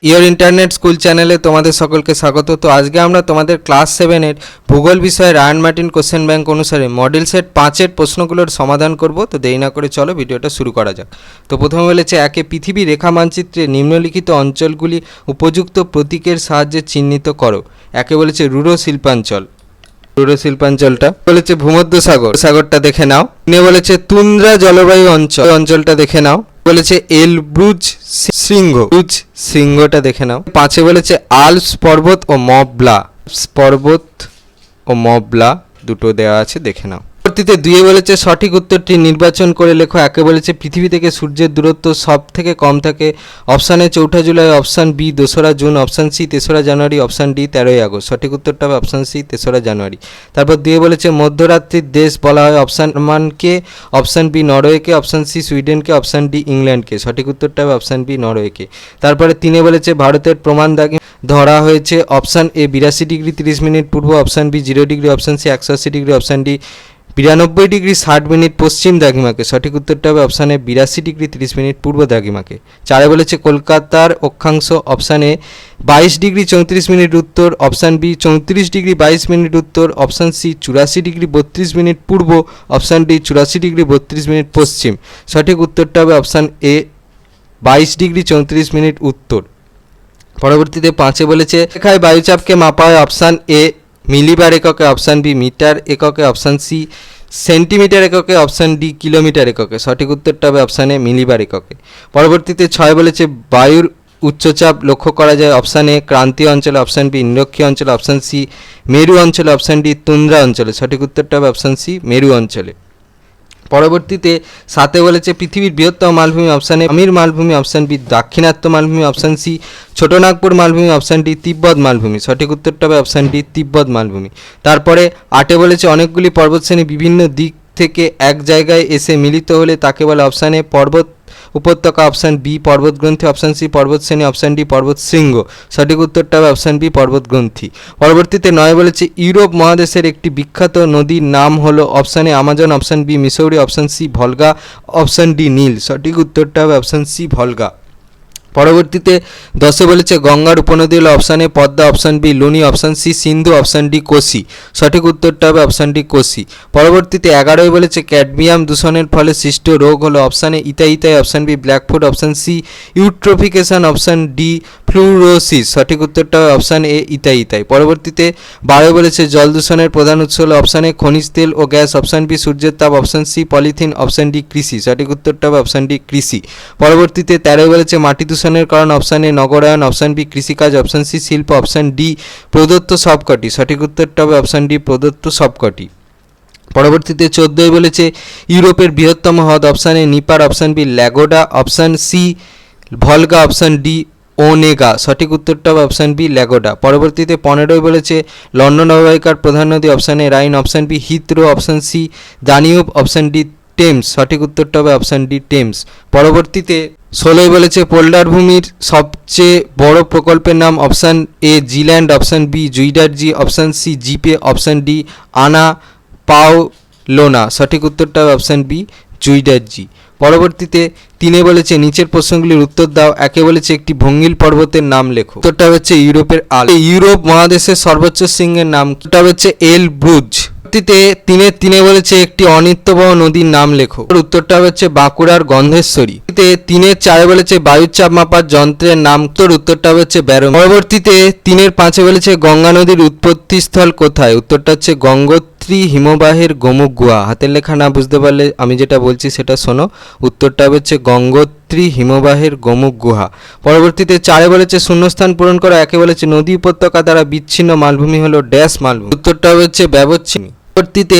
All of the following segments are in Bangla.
ইয়োর ইন্টারনেট স্কুল চ্যানেলে তোমাদের সকলকে স্বাগত। তো আজকে আমরা তোমাদের ক্লাস 7-এর ভূগোল বিষয়ে রায়ান মার্টিন কোশ্চেন ব্যাংক অনুসারে মডেল সেট 5-এর প্রশ্নগুলোর সমাধান করব। তো দেরি না করে চলো ভিডিওটা শুরু করা যাক। তো প্রথমে বলেছে, একে পৃথিবী রেখা মানচিত্রে নিম্নলিখিত অঞ্চলগুলি উপযুক্ত প্রতীকের সাহায্যে চিহ্নিত করো। একে বলেছে রুরো শিল্পাঞ্চল, রুরো শিল্পাঞ্চলটা বলেছে ভূমধ্য সাগর, সাগরটা দেখে নাও। নিয়ে বলেছে তুন্দ্রা জলবায়ু অঞ্চল, অঞ্চলটা দেখে নাও। বলেছে এলব্রুজ শৃঙ্গ, শৃঙ্গটা দেখে নাও। 5-এ বলেছে আল্পস পর্বত ও মবলা, পর্বত ও মবলা দুটো দেওয়া আছে, দেখে নাও। পরবর্তীতে 2-এ বলেছে সঠিক উত্তরটি নির্বাচন করে লেখো। একে বলেছে পৃথিবী থেকে সূর্যের দূরত্ব সব থেকে কম থাকে। Option A 4 July, option B 2রা জুন, অপশান সি 3রা জানুয়ারি, অপশান ডি 13ই আগস্ট। সঠিক উত্তরটা হবে অপশান সি 3রা জানুয়ারি। তারপর 2-এ বলেছে মধ্যরাত্রির দেশ বলা হয় অপশান জার্মানকে, অপশান বি নরওয়েকে, অপশান সি সুইডেনকে, অপশান ডি ইংল্যান্ডকে। সঠিক উত্তরটা হবে অপশান বি নরওয়েকে। তারপরে 3-এ বলেছে ভারতের প্রমাণ দাগি ধরা হয়েছে অপশান এ 82 ডিগ্রি 30 মিনিট পূর্ব, option B 0 degree, option C 180 degree, option D 92 degree 60 minute পশ্চিম দ্রাঘিমাকে। সঠিক উত্তরটা হবে অপশানে 82 ডিগ্রি 30 মিনিট পূর্ব দ্রাঘিমাকে। 4-এ বলেছে কলকাতার অক্ষাংশ অপশানে 22 ডিগ্রি 34 মিনিট উত্তর, অপশান বি 34 ডিগ্রি 22 মিনিট উত্তর, অপশান সি 84 ডিগ্রি 32 মিনিট পূর্ব, অপশান ডি 84 ডিগ্রি 32 মিনিট পশ্চিম। সঠিক উত্তরটা হবে অপশান এ 22 ডিগ্রি 34 মিনিট উত্তর। পরবর্তীতে 5-এ বলেছে রেখায় বায়ুচাপকে মাপা হয় অপশান এ মিলিবার এককে, অপশান বি মিটার এককে, অপশান সি সেন্টিমিটার এককে, অপশান ডি কিলোমিটার এককে। সঠিক উত্তরটা হবে অপশান এ মিলিবার এককে। পরবর্তীতে 6 বলেছে বায়ুর উচ্চচাপ লক্ষ্য করা যায় অপশান এ ক্রান্তীয় অঞ্চলে, অপশান বি নিরক্ষীয় অঞ্চলে, অপশান সি মেরু অঞ্চলে, অপশান ডি তুন্দ্রা অঞ্চলে। সঠিক উত্তরটা হবে অপশান সি মেরু অঞ্চলে। পরবর্তীতে 7-এ বলেছে পৃথিবীর বৃহত্তম মালভূমি অপশান এ আমির মালভূমি, অপশান বি দাক্ষিণাত্য মালভূমি, অপশান সি ছোটনাগপুর মালভূমি, অপশান ডি তিব্বত মালভূমি। সঠিক উত্তরটা হবে অপশান ডি তিব্বত মালভূমি। তারপরে 8-এ বলেছে অনেকগুলি পর্বতশ্রেণী বিভিন্ন দিক থেকে এক জায়গায় এসে মিলিত হলে তাকে বলে অপশান এ পর্বত উপত্যকা, অপশান বি পর্বতগ্রন্থি, অপশান সি পর্বতশ্রেণী, অপশান ডি পর্বত শৃঙ্গ। সঠিক উত্তরটা হবে অপশান বি পর্বতগ্রন্থি। পরবর্তীতে 9 বলেছে ইউরোপ মহাদেশের একটি বিখ্যাত নদীর নাম হলো option A Amazon, option B Missouri, option C Volga, option D নীল। সঠিক উত্তরটা হবে অপশান সি ভলগা। পরবর্তীতে 10-এ বলেছে গঙ্গার উপনদী হলো option A Padma, option B Luni, option C Sindhu, option D Kosi. সঠিক উত্তরটা হবে অপশান ডি কোসি। পরবর্তীতে 11-এ বলেছে ক্যাডমিয়াম দূষণের ফলে সৃষ্ট রোগ হলো option A itai, option B blackfoot, option C eutrophication, option D fluorosis. সঠিক উত্তরটা হবে অপশান এ ইতাই। পরবর্তীতে 12-এ বলেছে জল দূষণের প্রধান উৎস হলো অপশান এ খনিজ তেল ও গ্যাস, অপশান বি সূর্যের তাপ, option C polythene, option D কৃষি। সঠিক উত্তরটা হবে অপশান ডি কৃষি। পরবর্তীতে 13-এ বলেছে মাটি দূষণের কারণ অপশান এ নগরায়ন, অপশান বি কৃষিকাজ, অপশান সি শিল্প, অপশান ডি প্রদত্ত সবকটি। সঠিক উত্তরটা হবে অপশান ডি প্রদত্ত সবকটি। পরবর্তীতে 14-এ বলেছে ইউরোপের বৃহত্তম হ্রদ option A Dnieper, option B ল্যাগোডা, option C Volga, option D Onega. সঠিক উত্তরটা হবে অপশান বি ল্যাগোডা। পরবর্তীতে 15-এ বলেছে লন্ডন অববাহিকার প্রধান নদী option A Rhine, option B Heathrow, option C Danube, option D Thames. সঠিক উত্তরটা হবে অপশান ডি টেমস। পরবর্তীতে 16-এ বলেছে পোল্ডার ভূমির সবচেয়ে বড় প্রকল্পের নাম option A Zealand, option B Zuiderzee, option C জিপে, অপশান ডি আনা পাওলোনা। সঠিক উত্তরটা হবে অপশান বি জুইডারজি। পরবর্তীতে 3-এ বলেছে নিচের প্রশ্নগুলির উত্তর দাও। 1-এ বলেছে একটি ভঙ্গিল পর্বতের নাম লেখো। উত্তরটা হচ্ছে ইউরোপের ইউরোপ মহাদেশের সর্বোচ্চ শৃঙ্গের নাম হচ্ছে এলব্রুজ। পরবর্তীতে 3-এ বলেছে একটি অনিত্যবহ নদীর নাম লেখো। উত্তরটা হচ্ছে বাঁকুড়ার গন্ধেশ্বরী। 3-এর 4-এ বলেছে বায়ুর চাপ মাপার যন্ত্রের নাম, উত্তরটা হচ্ছে ব্যারোমিটার। পরবর্তীতে 3-এর 5-এ বলেছে গঙ্গা নদীর উৎপত্তিস্থল কোথায়? উত্তরটা হচ্ছে গঙ্গোত্রী হিমবাহের গোমুখ গুহা। হাতের লেখা না বুঝতে পারলে আমি যেটা বলছি সেটা শোনো। উত্তরটা হচ্ছে গঙ্গোত্রী হিমবাহের গোমুখ গুহা। পরবর্তীতে 4-এ বলেছে শূন্যস্থান পূরণ করা। 1-এ বলেছে নদী উপত্যকা দ্বারা বিচ্ছিন্ন মালভূমি হলো ড্যাশ মালভূমি। উত্তরটা হচ্ছে ব্যবচ্ছিন্ন। পরবর্তীতে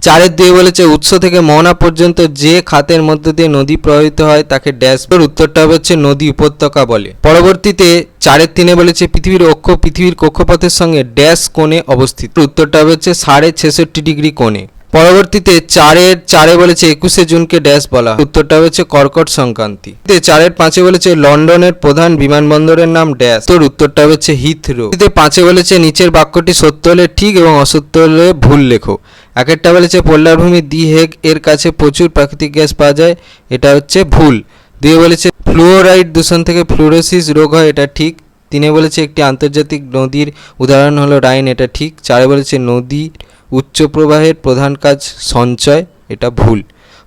4-এর 2-এ বলেছে উৎস থেকে মোহনা পর্যন্ত যে খাতের মধ্য দিয়ে নদী প্রবাহিত হয় তাকে ড্যাশ। উত্তরটা হচ্ছে নদী উপত্যকা বলে। পরবর্তীতে 4-এর 3-এ বলেছে পৃথিবীর অক্ষ পৃথিবীর কক্ষপথের সঙ্গে ড্যাশ কোণে অবস্থিত। উত্তরটা হচ্ছে 66.5 ডিগ্রি কোণে। পরবর্তীতে 4-এ বলেছে 21শে জুনকে ড্যাশ বলা। উত্তরটা হচ্ছে কর্কট সংক্রান্তি। 4-এর 5-এ বলেছে লন্ডনের প্রধান বিমানবন্দরের নাম ড্যাশ। উত্তরটা হচ্ছে হিথরো। 5-এ বলেছে নিচের বাক্যটি সত্য হলে ঠিক এবং অসত্য হলে ভুল লেখো। 1-এরটা বলেছে পোলার ভূমি দি হেগ এর কাছে প্রচুর প্রাকৃতিক গ্যাস পাওয়া যায়, এটা হচ্ছে ভুল। 2-এ বলেছে ফ্লুওরাইড দূষণ থেকে ফ্লুরোসিস রোগ হয়, এটা ঠিক। 3 বলেছে একটি আন্তর্জাতিক নদীর উদাহরণ হলো রাইন, এটা ঠিক। 4 বলেছে নদীর উচ্চ প্রবাহের প্রধান কাজ সঞ্চয়, এটা ভুল।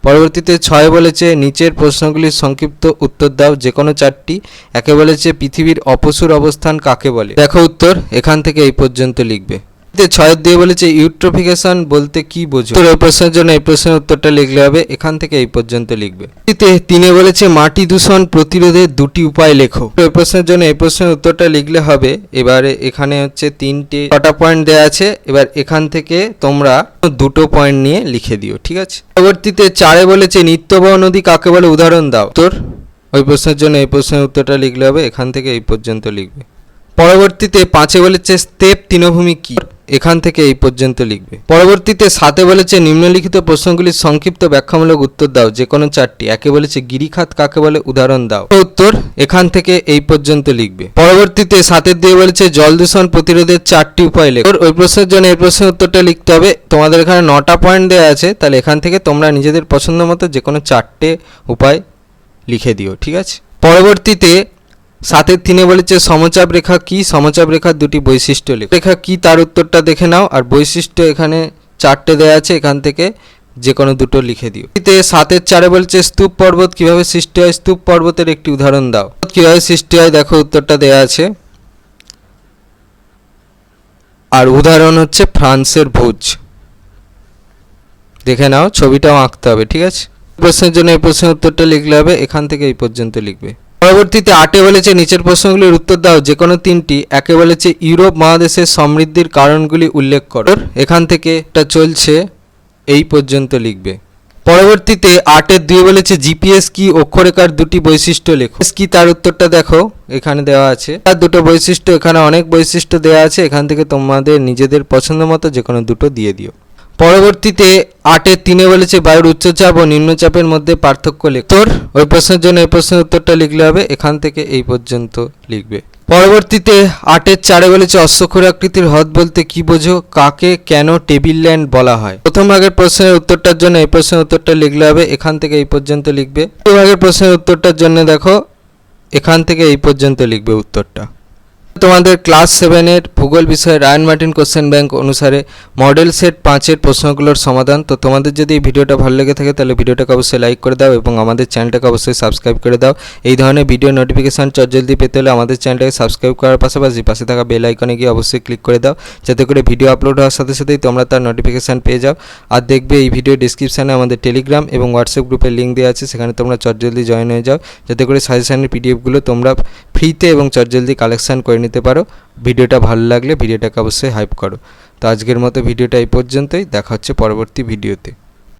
পরবর্তীতে 6 বলেছে নিচের প্রশ্নগুলির সংক্ষিপ্ত উত্তর দাও, যে কোনো 4টি। 1 বলেছে পৃথিবীর অপসূর অবস্থান কাকে বলে? দেখো উত্তর, এখান থেকে এই পর্যন্ত লিখবে। 6 দিয়ে বলেছে ইউট্রোফিকেশন বলতে কি বোঝো? তো এই প্রশ্নের জন্য এই প্রশ্নের উত্তরটা লিখলে হবে, এখান থেকে এই পর্যন্ত লিখবে। 3 বলেছে মাটি দূষণ প্রতিরোধের 2টি উপায় লেখো। তো এই প্রশ্নের জন্য এই প্রশ্নের উত্তরটা লিখলে হবে। এবারে এখানে হচ্ছে 6টা পয়েন্ট দেওয়া আছে, এবার এখান থেকে তোমরা 2টো পয়েন্ট নিয়ে লিখে দিও, ঠিক আছে। পরবর্তীতে 4 বলেছে নিত্যবহ নদী কাকে বলে, উদাহরণ দাও। উত্তর, ওই প্রশ্নের জন্য এই প্রশ্নের উত্তরটা লিখলে হবে, এখান থেকে এই পর্যন্ত লিখবে। পরবর্তীতে 5 বলেছে স্টেপ তৃণভূমি কি, এখান থেকে এই পর্যন্ত লিখবে। পরবর্তীতে 7 বলেছে নিম্নলিখিত প্রশ্নগুলির সংক্ষিপ্ত ব্যাখ্যামূলক উত্তর দাও, যে কোনো 4টি। 1 বলেছে গিরিখাত কাকে বলে, উদাহরণ দাও। উত্তর, এখান থেকে এই পর্যন্ত লিখবে। পরবর্তীতে 7 দিয়ে বলেছে জল দূষণ প্রতিরোধের 4টি উপায় লেখো। ওই প্রশ্নের জন্য এই প্রশ্নের উত্তরটা লিখতে হবে। তোমাদের এখানে 9টা পয়েন্ট দেওয়া আছে, তাহলে এখান থেকে তোমরা নিজেদের পছন্দ মতো যে কোনো 4টে উপায় লিখে দিও, ঠিক আছে। পরবর্তীতে 7 বলেছে সমচাপ রেখা কি, সমচাপ রেখার 2টি বৈশিষ্ট্য লেখো। রেখা কি তার উত্তরটা দেখে নাও, আর বৈশিষ্ট্য এখানে 4টে দেওয়া আছে, এখান থেকে যে কোনো 2টো লিখে দিও। 7 বলছে স্তূপ পর্বত কিভাবে সৃষ্টি হয়, স্তূপ পর্বতের একটি উদাহরণ দাও। কিভাবে সৃষ্টি হয় দেখো, উত্তরটা দেওয়া আছে, আর উদাহরণ হচ্ছে ফ্রান্সের ভুজ। দেখে নাও, ছবিটাও আঁকতে হবে, ঠিক আছে। প্রশ্নের জন্য এই প্রশ্নের উত্তরটা লিখলে হবে, এখান থেকে এই পর্যন্ত লিখবে। পরবর্তীতে 8 বলেছে নিচের প্রশ্নগুলির উত্তর দাও, যে কোনো 3টি। 1 বলেছে ইউরোপ মহাদেশের সমৃদ্ধির কারণগুলি উল্লেখ করো, এখান থেকে এটা চলছে, এই পর্যন্ত লিখবে। পরবর্তীতে 2 বলেছে জিপিএস কি, অক্ষরেখার 2টি বৈশিষ্ট্য লেখো। কি তার উত্তরটা দেখো, এখানে দেওয়া আছে, তার 2টো বৈশিষ্ট্য, এখানে অনেক বৈশিষ্ট্য দেওয়া আছে, এখান থেকে তোমাদের নিজেদের পছন্দ মতো যে কোনো 2টো দিয়ে দিও। পরবর্তীতে 3 বলেছে বায়ুর উচ্চচাপ ও নিম্নচাপের মধ্যে পার্থক্য লেখো। উত্তর, ওই প্রশ্নের জন্য এই প্রশ্নের উত্তরটা লিখলে হবে, এখান থেকে এই পর্যন্ত লিখবে। পরবর্তীতে 4 বলেছে অশ্বক্ষুরাকৃতির হ্রদ বলতে কি বোঝো, কাকে কেন টেবিল ল্যান্ড বলা হয়। প্রথম ভাগের প্রশ্নের উত্তরটার জন্য এই প্রশ্নের উত্তরটা লিখলে হবে, এখান থেকে এই পর্যন্ত লিখবে। দ্বিতীয় ভাগের প্রশ্নের উত্তরটার জন্য দেখো, এখান থেকে এই পর্যন্ত লিখবে উত্তরটা। তোমাদের ক্লাস 7-এর ভূগোল বিষয়ে রায়ান মার্টিন কোশ্চেন ব্যাংক অনুসারে মডেল সেট 5-এর প্রশ্নগুলোর সমাধান। তো তোমাদের যদি এই ভিডিওটা ভালো লেগে থাকে তাহলে ভিডিওটাকে অবশ্যই লাইক করে দাও এবং আমাদের চ্যানেলটাকে অবশ্যই সাবস্ক্রাইব করে দাও। এই ধরনের ভিডিও নোটিফিকেশান জলদি পেতে হলে আমাদের চ্যানেলটাকে সাবস্ক্রাইব করার পাশাপাশি পাশে থাকা বেল আইকনে গিয়ে অবশ্যই ক্লিক করে দাও, যাতে করে ভিডিও আপলোড হওয়ার সাথে সাথেই তোমরা তার নোটিফিকেশান পেয়ে যাও। আর দেখবে এই ভিডিও ডিসক্রিপশানে আমাদের টেলিগ্রাম এবং হোয়াটসঅ্যাপ গ্রুপের লিঙ্ক দেওয়া আছে, সেখানে তোমরা জলদি জয়েন হয়ে যাও, যাতে করে সাজেশানের পিডিএফগুলো তোমরা ফ্রিতে এবং জলদি কালেকশান করে নিতে পারো। ভিডিওটা ভালো লাগলে ভিডিওটাকে অবশ্যই হাইপ করো। তো আজকের মতো ভিডিওটা এই পর্যন্তই, দেখা হচ্ছে পরবর্তী ভিডিওতে।